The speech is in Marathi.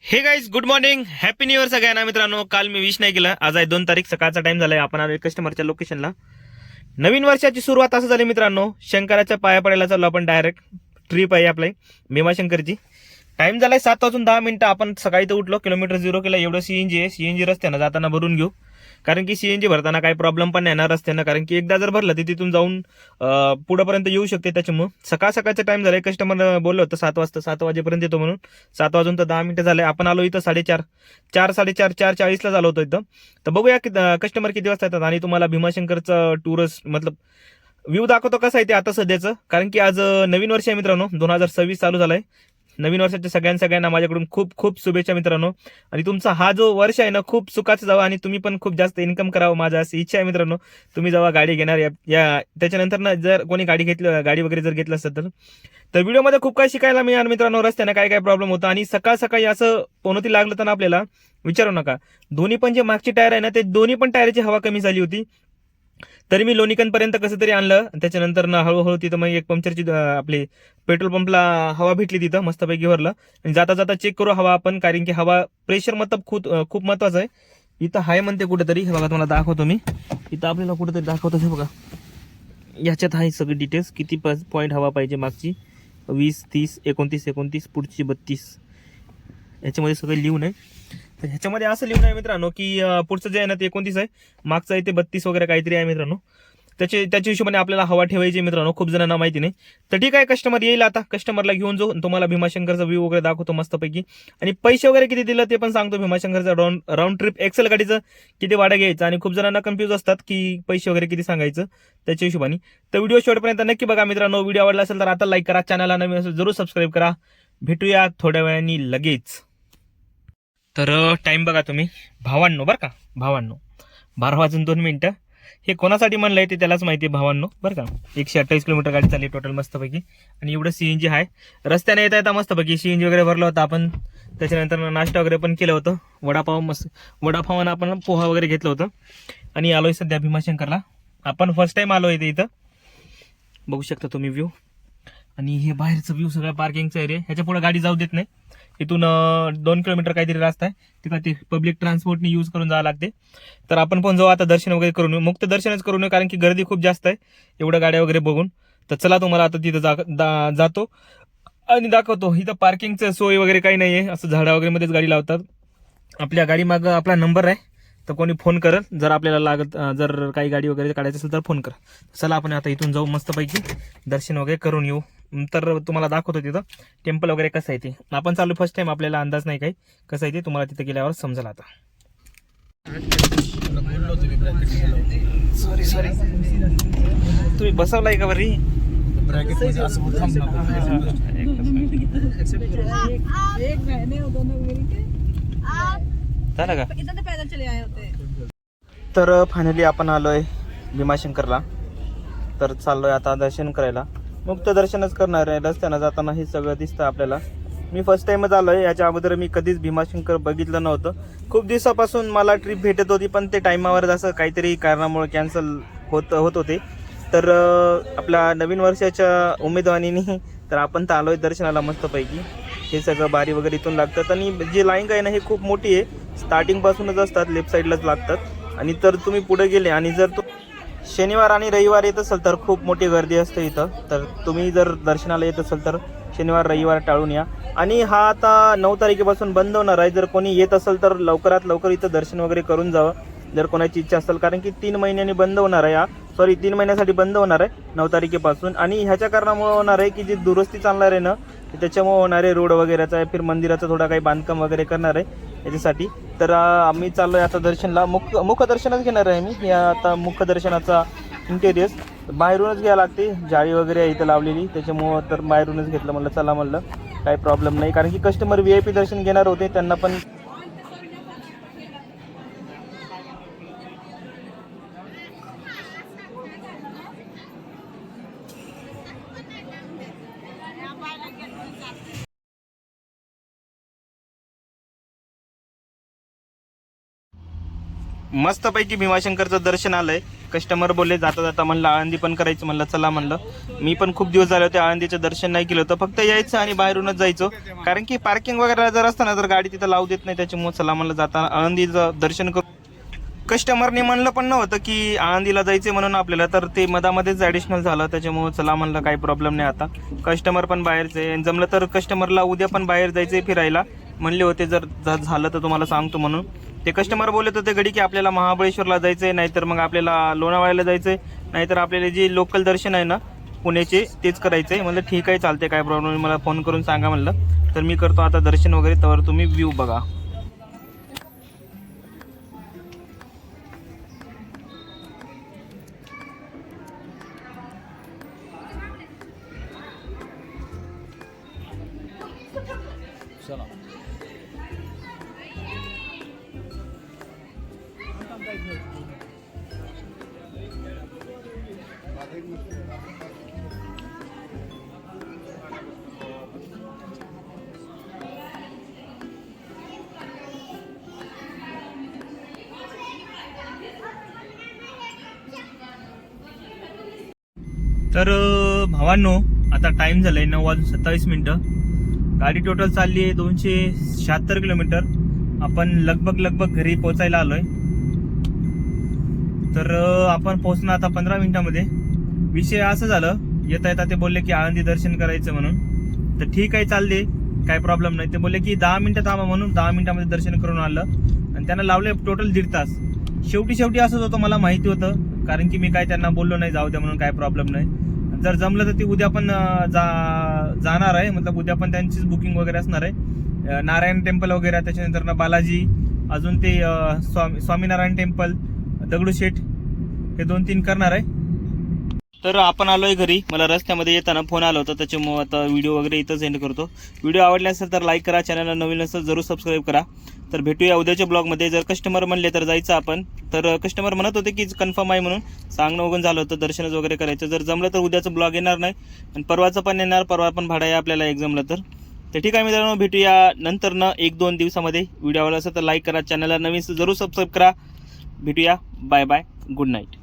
हे guys good morning, happy new year सगळ्यांना. मित्रांनो, काल मी विश नाही केलं. आज आहे 2 तारीख, सकाळचा टाइम झालाय. आपण आलो कस्टमरच्या लोकेशनला. नवीन वर्षाची सुरुवात असं झाली मित्रांनो. शंकराच्या पाया पडायला चाललो आपण डायरेक्ट. ट्रिप आहे आपली भीमाशंकरची. टाइम झालाय 7:10. आपण सकाळी तर उठलो, किलोमीटर 0 केला. एवढं सीएनजी आहे. सीएनजी रस्त्यानं जाताना भरून घेऊ, कारण की सीएनजी भरताना काही प्रॉब्लेम पण नाही येणार रस्त्यानं, कारण की एकदा जर भरलं तर तिथून जाऊन पुढेपर्यंत येऊ शकते. त्याच्यामुळे सकाळचा टाइम झालाय. कस्टमर बोललो होतं 7 वाजता, 7 वाजेपर्यंत येतो म्हणून. 7 वाजून तर 10 मिनिटं झाले. आपण आलो इथं 4:30 4:40ला झालो होतो इथं. तर बघूया कस्टमर किती वाजता येतात आणि तुम्हाला भीमाशंकरचं टूरिस्ट मतलब व्ह्यू दाखवतो कसं आहे ते आता सध्याचं. कारण की आज नवीन वर्ष आहे मित्रांनो, 2026 चालू झालंय. नवीन वर्षाच्या सगळ्यांना माझ्याकडून खूप खूप शुभेच्छा मित्रांनो. आणि तुमचा हा जो वर्ष आहे ना, खूप सुखाचा जावा आणि तुम्ही पण खूप जास्त इन्कम करावं, माझा अशी इच्छा आहे मित्रांनो. तुम्ही जेव्हा गाडी घेणार या त्याच्यानंतर ना, जर कोणी गाडी वगैरे जर घेतलं असेल तर व्हिडिओमध्ये खूप काही शिकायला मिळणार मित्रांनो. रस्त्याने काय काय प्रॉब्लेम होता आणि सकाळी असं पोनोती लागलं तर ना आपल्याला विचारू नका. दोन्ही पण जे मागची टायर आहे ना, ते दोन्ही पण टायरची हवा कमी झाली होती. तरी मी लोणीकनपर्यंत कसं तरी आणलं. त्याच्यानंतर ना हळूहळू तिथं मग एक पंक्चरची आपली पेट्रोल पंपला हवा भेटली, तिथं मस्तपैकी भरलं. आणि जाता जाता चेक करू हवा आपण, कारण की हवा प्रेशर मतलब खूप महत्वाचं आहे. इथं हाय म्हणते कुठेतरी, हे बघा तुम्हाला दाखवतो मी. इथं आपल्याला कुठेतरी दाखवतो, हे बघा याच्यात आहे सगळी डिटेल्स. किती पॉईंट हवा पाहिजे मागची, 20 30 29 पुढची 32. याच्यामध्ये सगळं लिहून आहे. तर ह्याच्यामध्ये असं लिहून आहे मित्रांनो की पुढचं जे आहे ना ते 29 आहे, मागचं आहे ते 32 वगैरे काहीतरी आहे मित्रांनो. त्याच्या हिशोबाने आपल्याला हवा ठेवायची मित्रांनो. खूप जणांना माहिती नाही. तर ठीक आहे, कस्टमर येईल आता. कस्टमरला घेऊन जाऊ, तुम्हाला भीमाशंकरचा व्ह्यू वगैरे दाखवतो मस्तपैकी. आणि पैसे वगैरे किती दिलं ते पण सांगतो. भीमाशंकरचा राऊंड ट्रिप एक्सेल गाडीचं किती भाडं घ्यायचं, आणि खूप जणांना कन्फ्यूज असतात की पैसे वगैरे किती सांगायचं त्याच्या हिशोबाने. तर व्हिडिओ शेवटपर्यंत नक्की बघा मित्रांनो. व्हिडिओ आवडला असेल तर आता लाईक करा, चॅनलला नवीन असेल जरूर सबस्क्राईब करा. भेटूया थोड्या वेळाने लगेच. तर टाइम बघा तुम्ही भावांनो, बरं का भावांनो, 12:02. हे कोणासाठी म्हणलंय ते त्यालाच माहिती आहे भावांनो, बरं का. 128 किलोमीटर गाडी चालली टोटल मस्तपैकी. आणि एवढं सीएनजी आहे. रस्त्याने येता मस्तपैकी सीएनजी वगैरे भरलं होतं आपण. त्याच्यानंतर नाश्ता वगैरे पण केलं होतं. वडापावानं आपण पोहा वगैरे घेतलं होतं. आणि आलोय सध्या भीमाशंकरला. आपण फर्स्ट टाइम आलोय इथं. बघू शकता तुम्ही व्ह्यू. आणि हे बाहेरचं व्ह्यू सगळं पार्किंगचं एरिया. ह्याच्या पुढे गाडी जाऊ देत नाही. इथून 2 किलोमीटर काहीतरी रस्ता आहे, तिथं ते पब्लिक ट्रान्सपोर्टने यूज करून जावं लागते. तर आपण पण जाऊ आता, दर्शन वगैरे करून येऊ. मुक्त दर्शनच करून येऊ, कारण की गर्दी खूप जास्त आहे एवढ्या गाड्या वगैरे बघून. तर चला तुम्हाला आता तिथं जातो आणि दाखवतो. इथं पार्किंगचं सोय वगैरे काही नाही आहे, असं झाडा वगैरे मध्येच गाडी लावतात. आपल्या गाडी मागं आपला नंबर आहे, तर कोणी फोन करत जर आपल्याला जर काही गाडी वगैरे काढायची असेल तर फोन करा. चला आपण आता इथून जाऊ, मस्तपैकी दर्शन वगैरे करून येऊ. तर तुम्हाला दाखवतो तिथं टेम्पल वगैरे कसं आहे ते. आपण चालू फर्स्ट टाइम, आपल्याला अंदाज नाही काही कसं आहे ते. तुम्हाला तिथं गेल्यावर समजेल आता. सॉरी तुम्ही बसवलाय का बरी झालं का. तर फायनली आपण आलोय भीमाशंकरला. तर चाललोय आता दर्शन करायला. मुक्त दर्शनच करणार आहे. रस्त्यानं जाताना हे सगळं दिसतं आपल्याला. मी फर्स्ट टाइमच आलोय. याच्या अगोदर मी कधीच भीमाशंकर बघितलं नव्हतं. खूप दिवसापासून मला ट्रिप भेटत होती, पण ते टाईमावर जसं काहीतरी कारणामुळे कॅन्सल होत होते. तर आपल्या नवीन वर्षाच्या उमेदवारीने तर आपण तर आलोय दर्शनाला मस्तपैकी. हे सगळं बारी वगैरे इथून लागतात. आणि जी लाईन आहे ना, हे खूप मोठी आहे. स्टार्टिंगपासूनच असतात, लेफ्ट साईडलाच लागतात. आणि तर तुम्ही पुढे गेले आणि जर शनिवार आणि रविवार येत असेल तर खूप मोठी गर्दी असते इथं. तर तुम्ही जर दर्शनाला येत असेल तर शनिवार रविवार टाळून या. आणि हा आता 9 तारखेपासून बंद होणार आहे. जर कोणी येत असेल तर लवकरात लवकर इथं दर्शन वगैरे करून जावं, जर कोणाची इच्छा असेल, कारण की 3 महिन्यांनी बंद होणार आहे. 3 महिन्यासाठी बंद होणार आहे 9 तारखेपासून. आणि ह्याच्या कारणामुळे होणार आहे की जी दुरुस्ती चालणार आहे ना, त्याच्यामुळे होणार आहे. रोड वगैरेचा फिर मंदिराचं थोडा काही बांधकाम वगैरे करणार आहे याच्यासाठी. तर आम्ही चाललोय आता दर्शनला. मुख दर्शनच घेणार आहे मी. या आता मुख दर्शनाचा इंटेरियर्स बाहेरूनच घ्यायला लागते. जाळी वगैरे आहे इथं लावलेली, त्याच्यामुळं तर बाहेरूनच घेतलं. म्हणलं चला, म्हणलं काही प्रॉब्लेम नाही, कारण की कस्टमर VIP दर्शन घेणार होते, त्यांना पण मस्तपैकी भीमाशंकरचं दर्शन आलंय. कस्टमर बोलले जाता जाता म्हणलं आळंदी पण करायचं, म्हणलं चला म्हणलं. मी पण खूप दिवस झाले होते आळंदीचं दर्शन नाही केलं होतं, फक्त यायचं आणि बाहेरूनच जायचो, कारण की पार्किंग वगैरे जर असतं ना तर गाडी तिथं लावू देत नाही, त्याच्यामुळे चला म्हणलं जाता आळंदीचं दर्शन करू. कस्टमरने म्हणलं पण नव्हतं की आळंदीला जायचे म्हणून आपल्याला, तर ते मधामध्येच ॲडिशनल झालं, त्याच्यामुळे चला म्हणलं काही प्रॉब्लेम नाही. आता कस्टमर पण बाहेरचे, जमलं तर कस्टमरला उद्या पण बाहेर जायचे फिरायला म्हणले होते, जर झालं तर तुम्हाला सांगतो म्हणून. ते कस्टमर बोलत होते घडी की आपल्याला महाबळेश्वरला जायचं आहे, नाहीतर मग आपल्याला लोणावळ्याला जायचं आहे, नाहीतर आपल्याला जे लोकल दर्शन आहे ना पुण्याचे तेच करायचं आहे. म्हणलं ठीक आहे चालते, काय प्रॉब्लेम नाही, मला फोन करून सांगा म्हणलं. तर मी करतो आता दर्शन वगैरे, तर तुम्ही व्ह्यू बघा. तर भावांनो, आता टाइम झालाय 9:27. गाडी टोटल चालली आहे 276 किलोमीटर. आपण लगभग घरी पोहोचायला आलोय. तर आपण पोहोचणार आता 15 मिनिटांमध्ये. विषय असं झालं, येता येता ते बोलले की आळंदी दर्शन करायचं म्हणून. तर ठीक आहे चालले, काय प्रॉब्लेम नाही. ते बोलले की 10 मिनिटं थांबा म्हणून 10 मिनिटांमध्ये दर्शन करून आलं, आणि त्यांना लावले टोटल 1.5 तास. शेवटी असंच होतं, मला माहिती होतं, कारण की मी काय त्यांना बोललो नाही जाऊ द्या म्हणून, काय प्रॉब्लेम नाही. जर जमलं तर ती उद्या पण जाणार आहे, मतलब उद्या पण त्यांचीच बुकिंग वगैरे असणार आहे. नारायण टेम्पल वगैरे, त्याच्यानंतर ना बालाजी, अजून ते स्वामीनारायण टेम्पल, दगडूशेठ, हे 2-3 करणार आहे. तर आपण आलोय घरी. मला रस्त्यामध्ये येताना फोन आला होता, त्याच्यामुळे आता व्हिडिओ वगैरे इथंच एंड करतो. व्हिडिओ आवडला असेल तर लाईक करा, चॅनलला नवीन असेल जरूर सबस्क्राईब करा. तर भेटूया उद्याच्या ब्लॉगमध्ये. जर कस्टमर म्हणले तर जायचं आपण, तर कस्टमर म्हणत होते की कन्फर्म आहे म्हणून, सांगणं वगैरे झालं होतं, दर्शनच वगैरे करायचं. जर जमलं तर उद्याचं ब्लॉग येणार नाही, आणि परवाचं पण येणार, परवा पण भाडा आहे आपल्याला एक जमलं तर. ठीक आहे मित्रांनो, भेटूया नंतर 1-2 दिवसामध्ये. व्हिडिओ आवडला असेल तर लाईक करा, चॅनलला नवीन जरूर सबस्क्राईब करा. भेटूया, बाय बाय, गुड नाईट.